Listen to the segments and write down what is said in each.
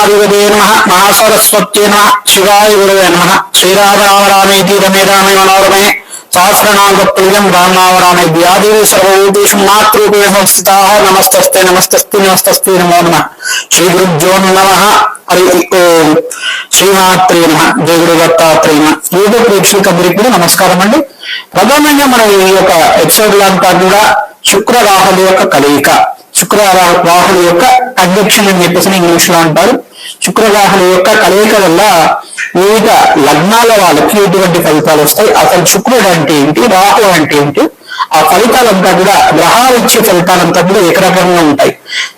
మహాదేవదే నమః మహాసరస్వత్యే నమః శివాయ గురవే నమః శ్రీరామ రామ రామేతి రమే రామే మనోరమే సహస్రనామ ప్రియం రామనామరామే వ్యాధి సర్వభూతేషు మాతృరూపేణ సంస్థితాః నమస్తస్తే నమస్తస్తే నమస్తస్తే నమో నమః శ్రీ గురుభ్యో నమః హరి ఓం శ్రీమాత్రే నమః జయ గురు దత్తాత్రేయ నమః. యూట్యూబ్ ప్రేక్షకులందరికీ కూడా నమస్కారం అండి. ప్రధానంగా మనం ఈ యొక్క ఎపిసోడ్ అంతా కూడా శుక్ర రాహుల యొక్క కలయిక, శుక్ర రాహుల యొక్క అడ్వెక్షన్ అని చెప్పేసి ఇంగ్లీష్ లో అంటారు. శుక్ర రాహుల యొక్క కలయిక వల్ల వివిధ లగ్నాల వాళ్ళకి ఎటువంటి ఫలితాలు వస్తాయి, అసలు శుక్రుడు అంటే ఏంటి, రాహు అంటే ఏంటి, ఆ ఫలితాలంతా కూడా గ్రహాలు ఇచ్చే ఫలితాలంతా కూడా ఏకరకంగా ఉంటాయి.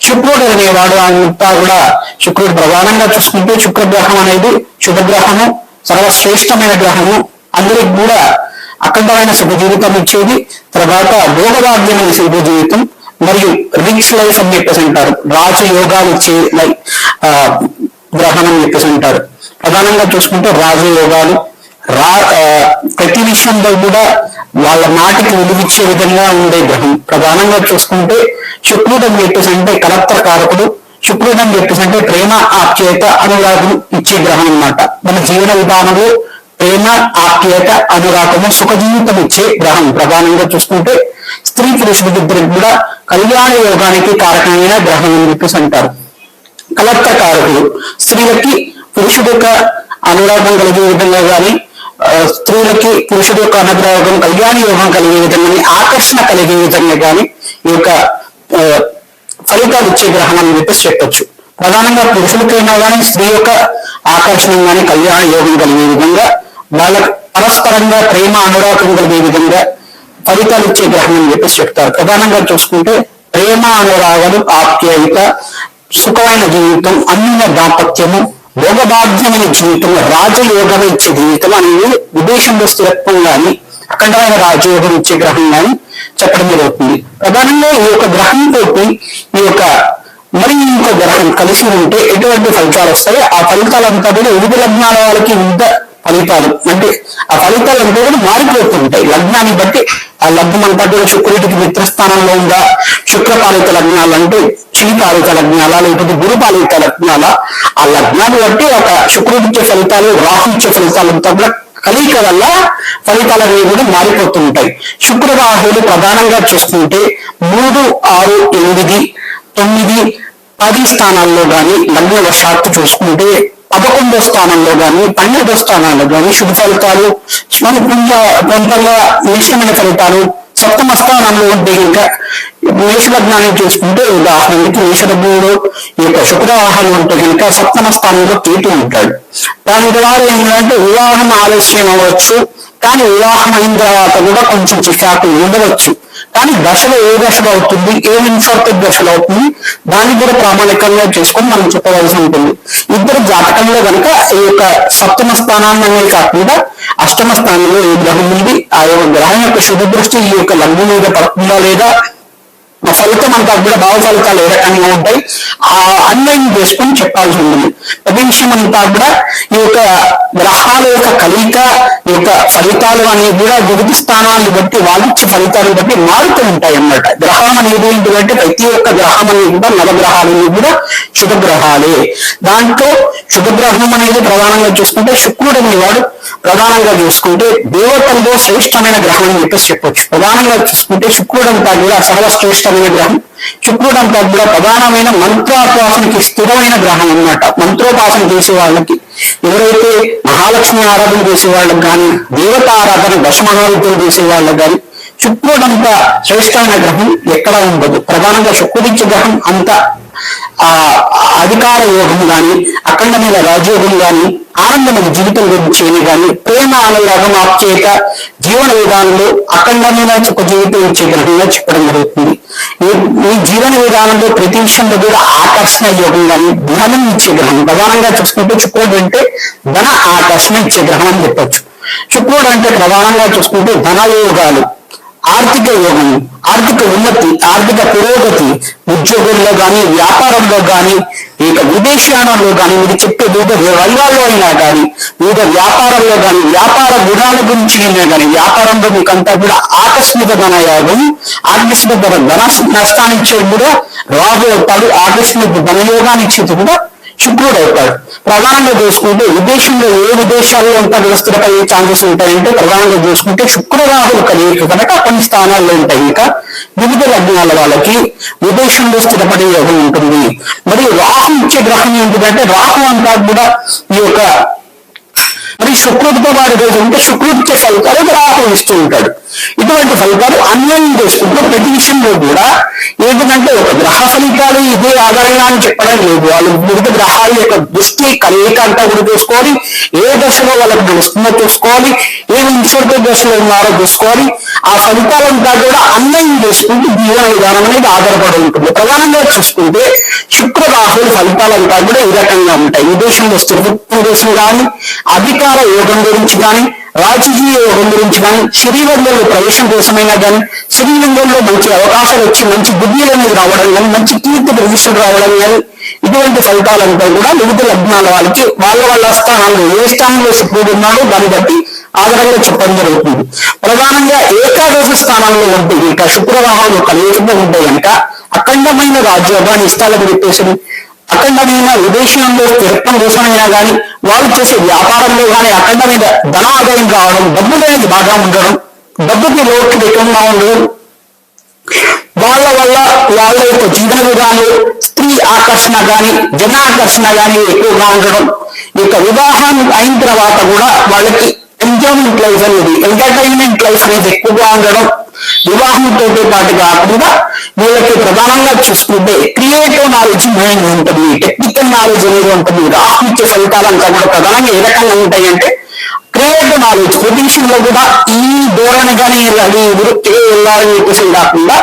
శుక్రుడు అనేవాడు అంతా కూడా శుక్రుడు ప్రధానంగా చూసుకుంటే శుక్రగ్రహం అనేది శుభగ్రహము, సర్వశ్రేష్టమైన గ్రహము, అందరికి కూడా అఖండమైన సుఖ జీవితం ఇచ్చేది, తర్వాత భోగభాగ్యమైన శుభ జీవితం మరియు రిచ్ లైఫ్ అని చెప్పేసి అంటారు. రాజయోగాలు ఇచ్చే గ్రహం అని చెప్పేసి అంటారు. ప్రధానంగా చూసుకుంటే రాజయోగాలు ప్రతి విషయంలో కూడా వాళ్ళ మాటికి విలువిచ్చే విధంగా ఉండే గ్రహం. ప్రధానంగా చూసుకుంటే శుక్రుడు అని చెప్పేసి అంటే కలత్ర కారకుడు, శుక్రుడు అని చెప్పేసి అంటే ప్రేమ ఆప్యాయత అనురాగం ఇచ్చే గ్రహం అన్నమాట. మన జీవన విధానంలో ప్రేమ ఆప్యాయత అనురాగము సుఖ జీవితం ఇచ్చే గ్రహం. ప్రధానంగా చూసుకుంటే స్త్రీ పురుషుడిద్దరికి కూడా కళ్యాణ యోగానికి కారకమైన గ్రహం అని చెప్పేసి అంటారు. కలత్ర కారకుడు స్త్రీలకి పురుషుడు యొక్క అనురాగం కలిగే విధంగా కానీ, స్త్రీలకి పురుషుడు యొక్క అనురాగం కళ్యాణ యోగం కలిగే విధంగా, ఆకర్షణ కలిగే విధంగా కానీ ఈ యొక్క ఫలితాలు ఇచ్చే గ్రహం అని చెప్పేసి చెప్పొచ్చు. ప్రధానంగా పురుషులకైనా కానీ స్త్రీ యొక్క ఆకర్షణ కానీ కళ్యాణ యోగం కలిగే విధంగా, వాళ్ళ పరస్పరంగా ప్రేమ అనురాగం కలిగే విధంగా ఫలితాలు ఇచ్చే గ్రహం అని చెప్పేసి చెప్తారు. ప్రధానంగా చూసుకుంటే ప్రేమ అనురాగాలు, ఆప్యాయత, సుఖమైన జీవితం, అన్య దాంపత్యము, భోగభాగ్యమైన జీవితం, రాజయోగం ఇచ్చే జీవితం అనేది విదేశంలో స్థిరత్వం కానీ అఖండమైన రాజయోగం ఇచ్చే గ్రహం కానీ చెప్పడం జరుగుతుంది. ప్రధానంగా ఈ యొక్క గ్రహంతో ఈ యొక్క మరి ఇంకో గ్రహం కలిసి ఉంటే ఎటువంటి ఫలితాలు వస్తాయి, ఆ ఫలితాలంతా కూడా వివిధ లగ్నాల వాళ్ళకి వివిధ ఫలితాలు అంటే ఆ ఫలితాలంతా కూడా మారిపోతుంటాయి లగ్నాన్ని బట్టి. ఆ లగ్నం అంతా కూడా శుక్రుడికి మిత్రస్థానంలో ఉందా, శుక్రపాలిత లగ్నాలు అంటే శ్రీపాలిత లగ్నాల, లేకపోతే గురుపాలిత లగ్నాల, ఆ లగ్నాన్ని బట్టి ఒక శుక్రుడిచ్చే ఫలితాలు, రాహు ఇచ్చే ఫలితాలంతా కూడా కలయిక వల్ల ఫలితాలు అనేవి కూడా మారిపోతూ ఉంటాయి. శుక్ర రాహులు ప్రధానంగా చూసుకుంటే 3, 6, 8, 9, 10 స్థానాల్లో కానీ లగ్న వశాత్తు చూసుకుంటే 11వ స్థానంలో కానీ 12వ స్థానాల్లో కానీ శుభ ఫలితాలు, కొంతగా మిశ్రమైన ఫలితాలు. సప్తమ స్థానంలో ఉంటే ఇంకా మేషలగ్నాన్ని చూసుకుంటే ఉదాహరణకి మేషలగ్నంలో ఈ యొక్క శుక్రవాహాలు ఉంటే కనుక సప్తమ స్థానంలో కేతు ఉంటాడు. దాని ద్వారా ఏంటంటే వివాహం ఆలస్యం అవ్వచ్చు, కానీ వివాహం అయిన తర్వాత కూడా కొంచెం చికాకు ఉండవచ్చు. కానీ దశలో ఏ దశలో అవుతుంది, ఏ ఇన్ఫర్టెడ్ దశలో అవుతుంది, దాన్ని కూడా ప్రామాణికంగా చేసుకొని మనం చెప్పవలసి ఉంటుంది. ఇద్దరు జాతకంలో కనుక ఈ యొక్క సప్తమ స్థానాన్ని కాకుండా అష్టమ స్థానంలో ఏ గ్రహం ఉంది, ఆ యొక్క గ్రహం యొక్క శుభ దృష్టి ఈ యొక్క లగ్నం మీద పడుతుందా లేదా, ఆ ఫలితం అంతా కూడా భావ ఫలితాలు ఏ రకంగా ఉంటాయి, ఆ అన్వయం చేసుకొని చెప్పాల్సి ఉంటుంది. ప్రతి విషయం అంతా కూడా ఈ యొక్క గ్రహాల యొక్క కలయిక, ఈ యొక్క ఫలితాలు అనేవి కూడా వివిధ స్థానాన్ని బట్టి వాళ్ళిచ్చే ఫలితాలను బట్టి మారుతూ ఉంటాయి అన్నమాట. గ్రహం అనేది ఏంటంటే ప్రతి ఒక్క గ్రహం అనేది కూడా నవగ్రహాలన్నీ కూడా శుభగ్రహాలే. దాంట్లో శుభగ్రహం అనేది ప్రధానంగా చూసుకుంటే శుక్రుడు అనేవాడు ప్రధానంగా చూసుకుంటే దేవతల్లో శ్రేష్టమైన గ్రహం అని చెప్పేసి చెప్పొచ్చు. ప్రధానంగా చూసుకుంటే శుక్రుడు అంతా కూడా సర్వశ్రేష్టమైన గ్రహం. శుక్రుడు అంతా కూడా ప్రధానమైన మంత్రోపాసనకి స్థిరమైన గ్రహం అన్నమాట. మంత్రోపాసన చేసే వాళ్ళకి, ఎవరైతే మహాలక్ష్మి ఆరాధన చేసే వాళ్ళకి కానీ, దేవత ఆరాధన దశమహావిద్యలు చేసే వాళ్ళకి కానీ శుక్రుడంతా శ్రేష్టమైన గ్రహం ఎక్కడా ఉండదు. ప్రధానంగా శుక్రుడిచ్చే గ్రహం అంత అధికార యోగం కానీ, అఖండమైన రాజయోగం కానీ, ఆనందమైన జీవితం గురించి కానీ, ప్రేమ అనురాగం ఆప్యాయత జీవన విధానంలో అఖండమైన ఒక జీవితం ఇచ్చే గ్రహంగా చెప్పడం జరుగుతుంది. ఈ జీవన విధానంలో ప్రతి విషయంలో కూడా ఆకర్షణ యోగం కానీ, ధనం ఇచ్చే గ్రహం. ప్రధానంగా చూసుకుంటే శుక్రుడు అంటే ధన ఆకర్షణ ఇచ్చే గ్రహం అని చెప్పొచ్చు. శుక్రుడు అంటే ప్రధానంగా చూసుకుంటే ధనయోగాలు, ఆర్థిక యోగం, ఆర్థిక ఉన్నతి, ఆర్థిక పురోగతి, ఉద్యోగంలో కానీ, వ్యాపారంలో కానీ, ఇక విదేశాలలో కానీ, మీరు చెప్పే వివిధ రంగాల్లో అయినా కానీ, వివిధ వ్యాపారంలో కానీ, వ్యాపార గుణాల గురించి అయినా కానీ, వ్యాపారంలో మీకంతా కూడా ఆకస్మిక ధనయోగం, ఆకస్మిక ధన నష్టాన్ని ఇచ్చేది కూడా రాబోతాడు, ఆకస్మిక ధనయోగాన్ని ఇచ్చేది కూడా శుక్రుడు అవుతాడు. ప్రధానంగా చూసుకుంటే విదేశంలో ఏ విదేశాల్లో ఉంటారు స్థిరపడే ఛాన్సెస్ ఉంటాయంటే ప్రధానంగా చూసుకుంటే శుక్ర రాహులు కలిగి కనుక కొన్ని స్థానాల్లో ఉంటాయి. ఇంకా వివిధ లగ్నాల వాళ్ళకి విదేశంలో స్థిరపడే యోగం ఉంటుంది. మరియు రాహు ఇచ్చే గ్రహం ఏంటిదంటే రాహు అంతా కూడా ఈ యొక్క మరి శుక్రుడితో వారి రోజు ఉంటే శుక్రుడిచ్చే ఫలితాలు రాహు ఇస్తూ ఉంటాడు. ఇటువంటి ఫలితాలు అన్వయం చేసుకుంటూ ప్రతి విషయంలో కూడా ఏంటంటే ఒక గ్రహ ఫలితాలు ఇదే ఆధారంగా అని చెప్పడం లేదు. వాళ్ళు వివిధ గ్రహాల యొక్క దృష్టి కలయిక అంతా కూడా చూసుకోవాలి, ఏ దశలో వాళ్ళకి నడుస్తుందో చూసుకోవాలి, ఏ ఇన్సర్ట్ దశలో ఉన్నారో చూసుకోవాలి. ఆ ఫలితాలంతా కూడా అన్వయం చేసుకుంటూ జీవన విధానం అనేది ఆధారపడి ఉంటుంది. ప్రధానంగా చూసుకుంటే శుక్ర రాహుల ఫలితాలంతా కూడా ఈ రకంగా ఉంటాయి. విదేశంలో స్థిరత్వం కానీ, అధికార యోగం గురించి కానీ, రాజకీయ యోగం గురించి కానీ, శ్రీరంగంలో ప్రవేశం కోసమైనా కానీ, శ్రీరంగంలో మంచి అవకాశాలు వచ్చి మంచి బుద్ధిలు అనేది రావడం కానీ, మంచి కీర్తి ప్రతిష్టలు రావడం కానీ, ఇటువంటి ఫలితాలంతా కూడా వివిధ లగ్నాల వాళ్ళకి వాళ్ళ స్థానాల్లో ఏ స్థానంలో శుక్రుడు ఉన్నాడో దాన్ని బట్టి ఆధారంగా చెప్పడం జరుగుతుంది. ప్రధానంగా ఏకాదశి స్థానంలో ఉంటే ఇక శుక్రవాహాలు కలియుగంలో ఉంటే కనుక అఖండమైన రాజ్యోగాన్ని ఇష్టాలకు పెట్టేసి అఖండమైన విదేశంలో స్థిరత్వం కోసమైనా కానీ, వాళ్ళు చేసే వ్యాపారంలో కానీ అఖండమైన ధన ఆదాయం రావడం, డబ్బు అనేది బాగా ఉండడం, డబ్బుకి లోటు లేకుండా ఉండడం, వాళ్ళ యొక్క జీవన విధానాలు స్త్రీ ఆకర్షణ కానీ జనాకర్షణ కానీ ఎక్కువగా ఉండడం, ఇక వివాహం అయిన తర్వాత కూడా వాళ్ళకి ఎంజాయ్మెంట్ లైఫ్ అనేది ఎంటర్టైన్మెంట్ లైఫ్ అనేది ఎక్కువగా ఉండడం, వివాహంతో పాటు కాకుండా వీళ్ళకి ప్రధానంగా చూసుకుంటే క్రియేటివ్ నాలెడ్జ్ మెయిన్ ఉంటుంది, టెక్నికల్ నాలెడ్జ్ అనేది ఉంటుంది. రాహు ఇచ్చే ఫలితాలంతా కూడా ప్రధానంగా ఏ రకంగా ఉంటాయంటే క్రియేటివ్ నాలెడ్జ్ ప్రతి విషయంలో కూడా ఈ ధోరణి కానీ అది వృత్తిగా వెళ్ళాలని చెప్పేసి కాకుండా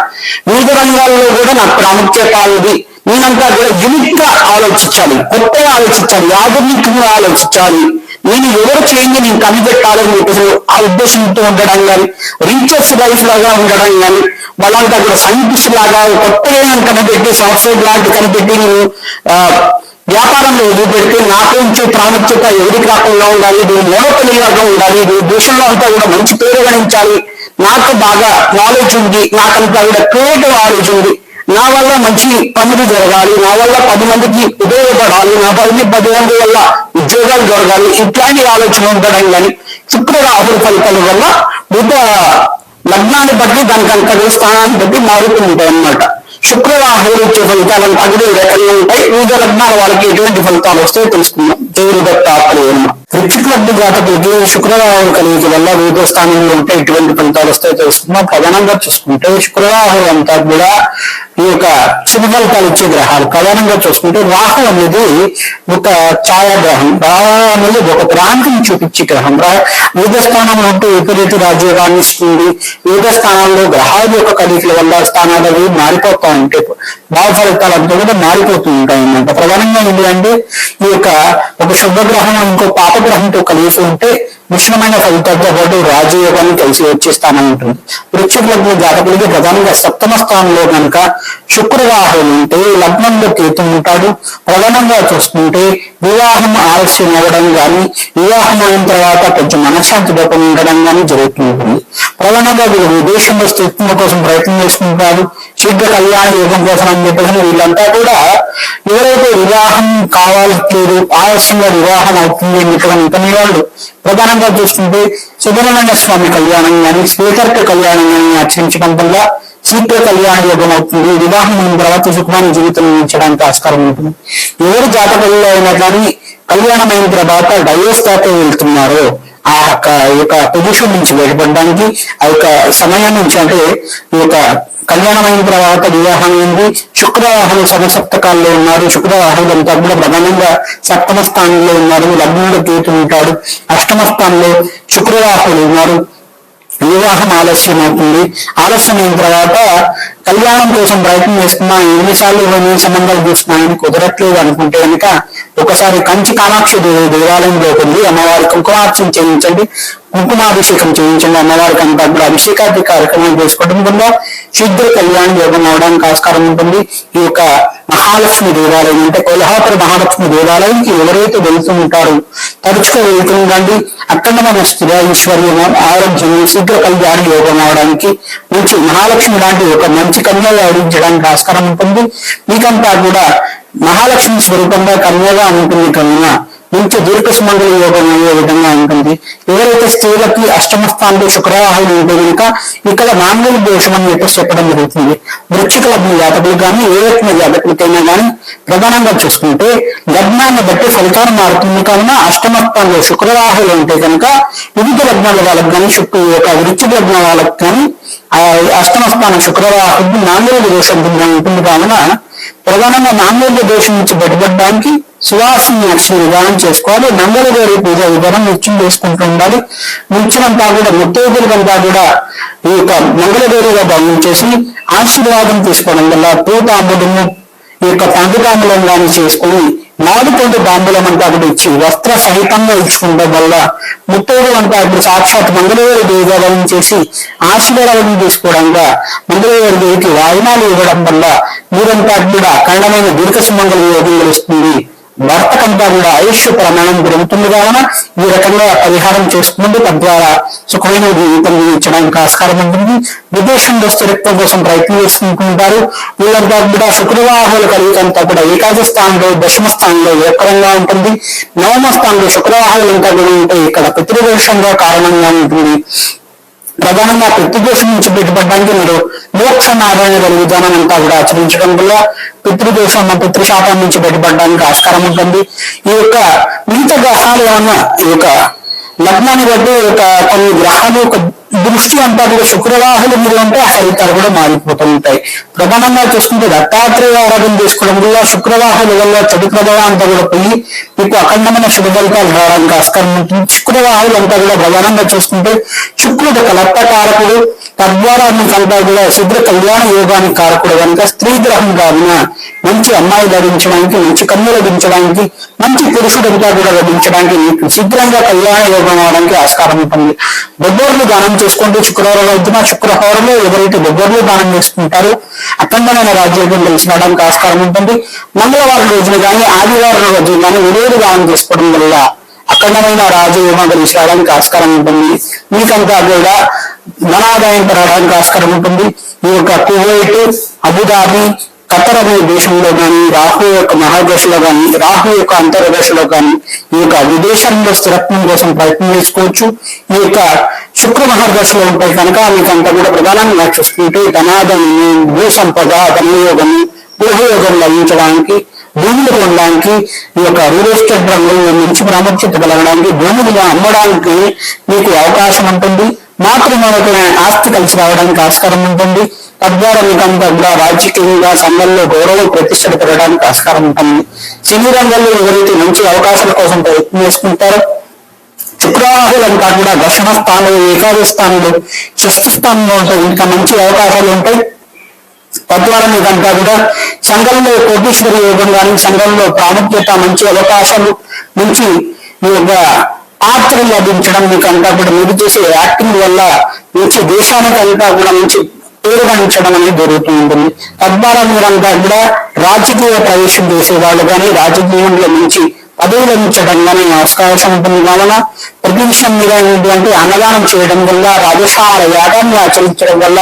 వివిధ రంగాల్లో కూడా నాకు ప్రాముఖ్యత ఉంది, నేనంతా కూడా యూనిక్ గా ఆలోచించాలి, కొత్తగా ఆలోచించాలి, ఆధునికంగా ఆలోచించాలి, నేను ఎవరు చేయండి నేను కనిపెట్టాలని చెప్పేసి ఆ ఉద్దేశంతో ఉండడం కానీ, రీసెర్చ్ లైఫ్ లాగా ఉండడం కానీ, వాళ్ళంతా కూడా సైంటిస్ట్ లాగా కొత్తగా కనిపెట్టి సాఫ్ట్వేర్ లాంటి కనిపెట్టి నేను వ్యాపారంలో ఎదుగుపెడితే నాకు ఉంచే ప్రాముఖ్యత ఎవరికి రాకుండా ఉండాలి, నేను మోనోపలిలాగా ఉండాలి, దేశంలో అంతా కూడా మంచి పేరు గణించాలి, నాకు బాగా నాలెడ్జ్ ఉంది, నాకంతా కూడా క్రియేటివ్ నాలెడ్జ్ ఉంది, నా వల్ల మంచి పనులు జరగాలి, నా వల్ల 10 మందికి ఉపయోగపడాలి, నా 10 మంది వల్ల ఉద్యోగాలు జరగాలి, ఇట్లాంటి ఆలోచన ఉండడం కానీ శుక్ర రాహుల ఫలితాల వల్ల బుద్ధ లగ్నాన్ని బట్టి దానికి అంత స్థానాన్ని బట్టి మారుతూ ఉంటాయి అన్నమాట. శుక్ర రాహులు ఇచ్చే ఫలితాలంతా కూడా ఈ రకంగా ఉంటాయి. వివిధ లగ్నాల వాళ్ళకి ఎటువంటి ఫలితాలు వస్తాయో తెలుసుకుందాం. దేవుడి దత్తాత్రేయ వృత్తిక లగ్న జాతకులకి శుక్రరాహులు కలిగి వల్ల వివిధ స్థానంలో ఉంటే ఎటువంటి ఫలితాలు వస్తాయో తెలుసుకుందాం. ప్రధానంగా చూసుకుంటే శుక్రరాహులు అంతా కూడా ఈ యొక్క శుభ ఫలితాలు ఇచ్చే గ్రహాలు. ప్రధానంగా చూసుకుంటే రాహు అనేది ఒక ఛాయాగ్రహం, రాహు అనేది ఒక ప్రాంతం చూపించే గ్రహం. వివిధ స్థానంలో ఉంటే విపరీత రాజ్యోగాన్ని ఇస్తుంది. వివిధ స్థానాల్లో గ్రహాల యొక్క కదలికల వల్ల స్థానాలు అవి మారిపోతా ఉంటాయి, భావ ఫలితాలు అంతా కూడా మారిపోతూ ఉంటాయి అన్నమాట. ప్రధానంగా ఏంటంటే ఈ యొక్క ఒక శుభగ్రహం ఇంకో పాపగ్రహంతో కలిసి ఉంటే మిశ్రమైన ఫలితాలతో పాటు రాజయోగాన్ని కలిసి వచ్చే స్థానం ఉంటుంది. వృశ్చిక లగ్న జాతకులకి ప్రధానంగా 7వ స్థానంలో కనుక శుక్రరాహులు ఉంటే లగ్నంలో కేతు ఉంటాడు. ప్రధానంగా చూసుకుంటే వివాహం ఆలస్యం అవ్వడం కానీ, వివాహం అయిన తర్వాత కొంచెం మనశ్శాంతి లోపం ఉండడం కానీ జరుగుతుంటుంది. ప్రధానంగా వీళ్ళు విదేశంలో స్థిరత్వం కోసం ప్రయత్నం చేసుకుంటారు. శీఘ్ర కళ్యాణ యోగం కోసం అని చెప్పేసి వీళ్ళంతా కూడా ఎవరైతే వివాహం కావాలట్లేదు, ఆలస్యంగా వివాహం అవుతుంది అని చెప్పడం వాళ్ళు ప్రధానంగా చూస్తుంటే సుబ్రహ్మణ్య స్వామి కళ్యాణం కానీ, శ్రీకర్త కళ్యాణం కానీ ఆచరించడం వల్ల శీఘ్ర కళ్యాణ యోగం అవుతుంది. వివాహం అయిన తర్వాత సుఖమైన జీవితం నిర్మించడానికి ఆస్కారం ఉంటుంది. ఎవరు జాతకంలో అయినా కానీ కళ్యాణం అయిన తర్వాత డైవర్స్ దాకా వెళ్తున్నారో ఆ యొక్క పొజిషన్ నుంచి బయటపడడానికి ఆ యొక్క సమయం నుంచి, అంటే ఈ యొక్క కళ్యాణం అయిన తర్వాత వివాహం అయింది. శుక్రవాహులు సమసప్తకాల్లో ఉన్నారు. శుక్రవాహులు అంతా కూడా ప్రధానంగా 7వ స్థానంలో ఉన్నారు. లగ్నంలో కేతు ఉంటాడు. 8వ స్థానంలో శుక్రవాహులు ఉన్నారు. వివాహం ఆలస్యం అవుతుంది. ఆలస్యం అయిన తర్వాత కళ్యాణం కోసం ప్రయత్నం చేస్తున్నా, ఎన్నిసార్లు సంబంధాలు చూస్తున్నాయని కుదరట్లేదు అనుకుంటే కనుక ఒకసారి కంచి కామాక్షి దేవాలయంలోకి వెళ్ళి అమ్మవారి కుంకుమార్చన చేయించండి, కుంకుమాభిషేకం చేయించండి. అమ్మవారికి అంతా కూడా అభిషేకాది కార్యక్రమం చేసుకోవడం వల్ల శీఘ్ర కళ్యాణ యోగం అవడానికి ఆస్కారం ఉంటుంది. ఈ యొక్క మహాలక్ష్మి దేవాలయం అంటే కొల్హాపుర మహాలక్ష్మి దేవాలయంకి ఎవరైతే వెళ్తూ ఉంటారో తరచుగా వెళ్తూ ఉండండి. అక్కడ మన స్థిర ఐశ్వర్యం, ఆరోగ్యం, శీఘ్ర కళ్యాణ యోగం అవడానికి మంచి మహాలక్ష్మి లాంటి ఒక మంచి కన్యగా ఆడించడానికి ఆస్కారం ఉంటుంది. మీకంతా కూడా మహాలక్ష్మి స్వరూపంగా కన్యగా ఉంటుంది కనుక మంచి దీర్ఘ సుమంగళ యోగం అయ్యే విధంగా ఉంటుంది. ఎవరైతే స్త్రీలకి అష్టమ స్థానంలో శుక్రవాహాలు ఉంటే కనుక ఇక్కడ మాంగళ్య దోషం అని చెప్పేసి చెప్పడం జరుగుతుంది. వృశ్చిక లగ్న జాతకులు కానీ ఏ రకమైన జాతకులకైనా కానీ ప్రధానంగా చూసుకుంటే లగ్నాన్ని బట్టి ఫలితాలు మారుతుంది. కావున అష్టమ స్థానంలో శుక్రవాహాలు ఉంటే కనుక వివిధ లగ్నాల వాళ్ళకి కానీ వృశ్చిక లగ్న వాళ్ళకి కానీ అష్టమ స్థానం శుక్రవాహుడు మాంగళ్య దోషం ఉంటుంది. కావున ప్రధానంగా మాంగళ్య దోషం నుంచి బయటపడడానికి సువాసన అక్షర విధానం చేసుకోవాలి. మంగళగౌరి పూజ విధానం నిత్యం చేసుకుంటూ ఉండాలి. నిత్యమంతా కూడా ముత్తైదులంతా కూడా ఈ యొక్క మంగళగౌరిగా భావన చేసి ఆశీర్వాదం తీసుకోవడం వల్ల పూతాంబులము ఈ యొక్క పండుతాంబులం కానీ చేసుకుని 4 తాంబూలం అంతా కూడా ఇచ్చి వస్త్ర సహితంగా ఇచ్చుకోవడం వల్ల ముత్తైదులు అంతా ఇప్పుడు సాక్షాత్ మంగళగౌరి దేవిగా భావన చేసి ఆశీర్వాదం తీసుకోవడంగా మంగళగౌరి దేవికి వాయినాలు ఇవ్వడం వల్ల మీరంతా కూడా అఖండమైన దీర్ఘ సుమంగళ యోగం తెలుస్తుంది. భర్తకంతా కూడా ఆయుష్ ప్రమాణం పెరుగుతుంది. కావున ఈ రకంగా పరిహారం చేసుకుంటూ తద్వారా సుఖమైన జీవితం జీవించడానికి ఆస్కారం ఉంటుంది. విదేశంలో స్థిరత్వం కోసం ప్రయత్నం చేసుకుంటుంటారు. వీళ్ళంతా కూడా శుక్రవాహాలు కలిగినంతా కూడా ఏకాదశ స్థానంలో దశమ స్థానంలో ఏకరంగా ఉంటుంది. నవమ స్థానంలో శుక్రవాహాలు అంతా కూడా ఉంటే ఇక్కడ పితృదోషంగా కారణంగా ఉంటుంది. ప్రధానంగా పితృదోషం నుంచి బయటపడడానికి మీరు మోక్ష నారాయణ విధానం అంతా కూడా ఆచరించడం వల్ల పితృదోషం పితృశాపం నుంచి బయటపడడానికి ఆస్కారం ఉంటుంది. ఈ యొక్క మిగతా గ్రహాలు ఏమన్నా ఈ యొక్క లగ్నాన్ని బట్టి కొన్ని గ్రహాలు దృష్టి అంతా కూడా శుక్రవాహాలు మీరు అంటే ఆ ఫలితాలు కూడా మారిపోతూ ఉంటాయి. ప్రధానంగా చూసుకుంటే దత్తాత్రేయ ఆరాధన చేసుకోవడం వల్ల శుక్రవాహాల వల్ల చెడు ప్రభావం అంతా కూడా పోయి మీకు అఖండమైన శుభ ఫలితాలు రావడానికి ఆస్కారం ఉంటుంది. శుక్రవాహాలు అంతా కూడా ప్రధానంగా చూసుకుంటే శుక్రుడు కలత్వకారకుడు, తద్వారా మీకంతా కూడా శుద్ర కళ్యాణ యోగానికి కారకుడు కనుక స్త్రీ గ్రహం కావున మంచి అమ్మాయి లభించడానికి, మంచి కన్ను లభించడానికి, మంచి పురుషుడంతా కూడా లభించడానికి మీకు శీఘ్రంగా కళ్యాణ యోగం అవడానికి ఆస్కారం ఉంటుంది. బొబ్బర్లు దానం చేసుకుంటూ శుక్రవారం వద్దున శుక్రవారంలో ఎవరైతే బొబ్బర్లు దానం చేసుకుంటారో అఖండమైన రాజ్యోగం కలిసి రావడానికి ఆస్కారం ఉంటుంది. మంగళవారం రోజున కానీ ఆదివారం రోజున కానీ ఉదయం దానం చేసుకోవడం వల్ల అఖండమైన రాజయోగం కలిసి రావడానికి ఆస్కారం ఉంటుంది. మీకంతా కూడా ధనాదాయం పెరగడానికి ఆస్కారం ఉంటుంది. ఈ యొక్క కువైట్, అబుదాబి, ఖతర్ అనే దేశంలో కానీ రాహు యొక్క మహాదశలో కానీ రాహు యొక్క అంతర్దశలో కానీ ఈ యొక్క విదేశంలో స్థిరత్వం కోసం ప్రయత్నం చేసుకోవచ్చు. ఈ యొక్క శుక్ర మహాదశలో ఉంటాయి కనుక మీకంతా కూడా ప్రధానంగా చూసుకుంటే ధనాదాయము, భూ సంపద, ధనయోగము, గృహయోగం లభించడానికి, భూములు కొనడానికి, ఈ యొక్క రియల్ ఎస్టేట్ రంగంలో మంచి ప్రాముఖ్యత కలగడానికి, భూములుగా అమ్మడానికి మీకు అవకాశం ఉంటుంది. మాతృమూలకమైన ఆస్తి కలిసి రావడానికి ఆస్కారం ఉంటుంది. తద్వారా మీకంతా కూడా రాజకీయంగా సంఘంలో గౌరవం ప్రతిష్టలు పెరగడానికి ఆస్కారం ఉంటుంది. సినీ రంగంలో ఎవరైతే మంచి అవకాశాల కోసం ప్రయత్నం చేసుకుంటారో శుక్రవాహాలంతా కూడా దశమ స్థానంలో, ఏకాదశ స్థానంలో, షష్ఠ స్థానంలో ఉంటాయి. ఇంకా మంచి అవకాశాలు ఉంటాయి. తద్వారా మీకంతా కూడా సంఘంలో కోటీశ్వర యోగం కానీ, సంఘంలో ప్రాముఖ్యత, మంచి అవకాశాలు, మంచి ఈ యొక్క పాత్రలు లభించడం మీకంతా కూడా మీరు చేసే యాక్టింగ్ వల్ల మంచి దేశానికి అంతా కూడా మంచి పేరు గణించడం అనేది జరుగుతూ ఉంటుంది. తద్వారా మీరంతా కూడా రాజకీయ ప్రవేశం చేసేవాళ్ళు కానీ రాజకీయంలో మంచి పదవులు లభించడం కానీ అవకాశం ఉంటుంది. కావున ప్రతి విషయం మీద ఏంటంటే అన్నదానం చేయడం వల్ల, రాజశాల యాగాన్ని ఆచరించడం వల్ల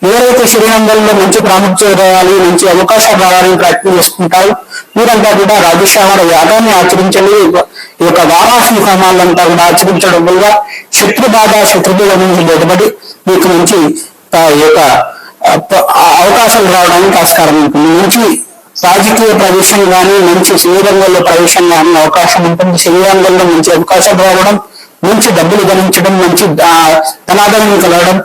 ఎవరైతే శ్రీరంగంలో మంచి ప్రాముఖ్యత రావాలి, మంచి అవకాశాలు రావాలని ప్రయత్నం చేసుకుంటారు మీరంతా కూడా రాజశాల యాగాన్ని ఆచరించండి. ఈ యొక్క వారాహి హోమాలంతా కూడా ఆచరించడం వల్ల శత్రు బాధ, శత్రువుల నుంచి బయటపడి మీకు మంచి ఈ యొక్క అవకాశాలు రావడానికి ఆస్కారం ఉంటుంది. మంచి రాజకీయ ప్రవేశం కానీ, మంచి శ్రీరంగంలో ప్రవేశం కానీ అవకాశం ఉంటుంది. శ్రీరంగంలో మంచి అవకాశాలు రావడం, మంచి డబ్బులు గణించడం, మంచి ధనాదాయం కలగడం,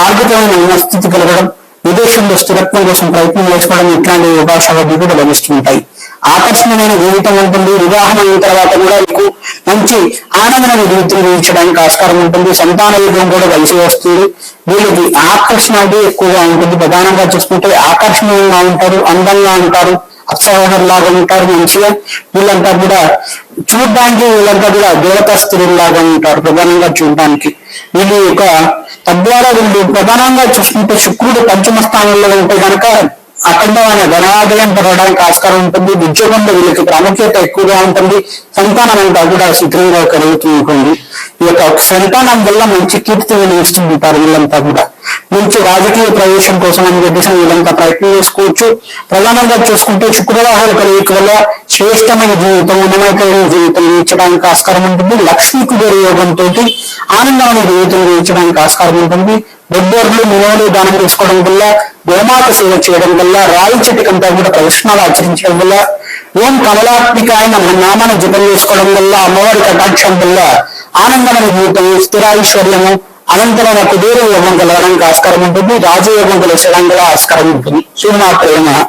ఆర్థికమైన ఉన్నస్థితి కలగడం, విదేశంలో స్థిరత్వం కోసం ప్రయత్నం చేసుకోవడం ఇట్లాంటి అవకాశాలు కూడా లభిస్తుంటాయి. ఆకర్షణమైన జీవితం ఉంటుంది. వివాహం అయిన తర్వాత కూడా మీకు మంచి ఆనందమైన జీవితం జీవించడానికి ఆస్కారం ఉంటుంది. సంతాన యుగం కూడా కలిసి వస్తుంది. వీళ్ళకి ఆకర్షణ అంటే ఎక్కువగా ఉంటుంది. ప్రధానంగా చూసుకుంటే ఆకర్షణీయంగా ఉంటారు, అందంగా ఉంటారు, అప్సరలాగా ఉంటారు. మంచిగా వీళ్ళంతా కూడా చూడడానికి వీళ్ళంతా కూడా దేవతా స్త్రీలాగా ఉంటారు ప్రధానంగా చూడడానికి. వీళ్ళు యొక్క తద్వారా వీళ్ళు ప్రధానంగా చూసుకుంటే శుక్రుడు పంచమ స్థానంలో ఉంటే కనుక అఖండమైన ధనాదాయం పెరగడానికి ఆస్కారం ఉంటుంది. ఉద్యోగంలో వీళ్ళకి ప్రాముఖ్యత ఎక్కువగా ఉంటుంది. సంతానం అంతా కూడా శీఘ్రంగా కలుగుతూ ఉంటుంది. ఈ యొక్క సంతానం వల్ల మంచి కీర్తి ఇస్తూ ఉంటారు వీళ్ళంతా కూడా. మంచి రాజకీయ ప్రవేశం కోసం అని చెప్పేసి వీళ్ళంతా ప్రయత్నం చేసుకోవచ్చు. ప్రధానంగా చూసుకుంటే శుక్రవారాల కలయిక వల్ల శ్రేష్టమైన జీవితం, ఉన్నతమైన జీవితం జీవించడానికి ఆస్కారం ఉంటుంది. లక్ష్మీ కుబేర యోగంతో ఆనందమైన జీవితం జీవించడానికి ఆస్కారం ఉంటుంది. బొబ్బర్లు మినోలు దానం చేసుకోవడం వల్ల, గోమాత సేవ చేయడం వల్ల, రాయి చెట్టుకంతా కూడా ప్రదర్శనలు ఆచరించడం వల్ల, ఓం కమలాత్మిక ఆయన నామాన్ని జపం చేసుకోవడం వల్ల, అమ్మవారి కటాక్షం వల్ల ఆనందమైన జీవితం, స్థిరాైశ్వర్యము, అనంతమైన కుబేర యోగం కలగడానికి ఆస్కారం ఉంటుంది. రాజయోగం కలిసడానికి ఆస్కారం ఉంటుంది. శ్రీమాత్రేమ.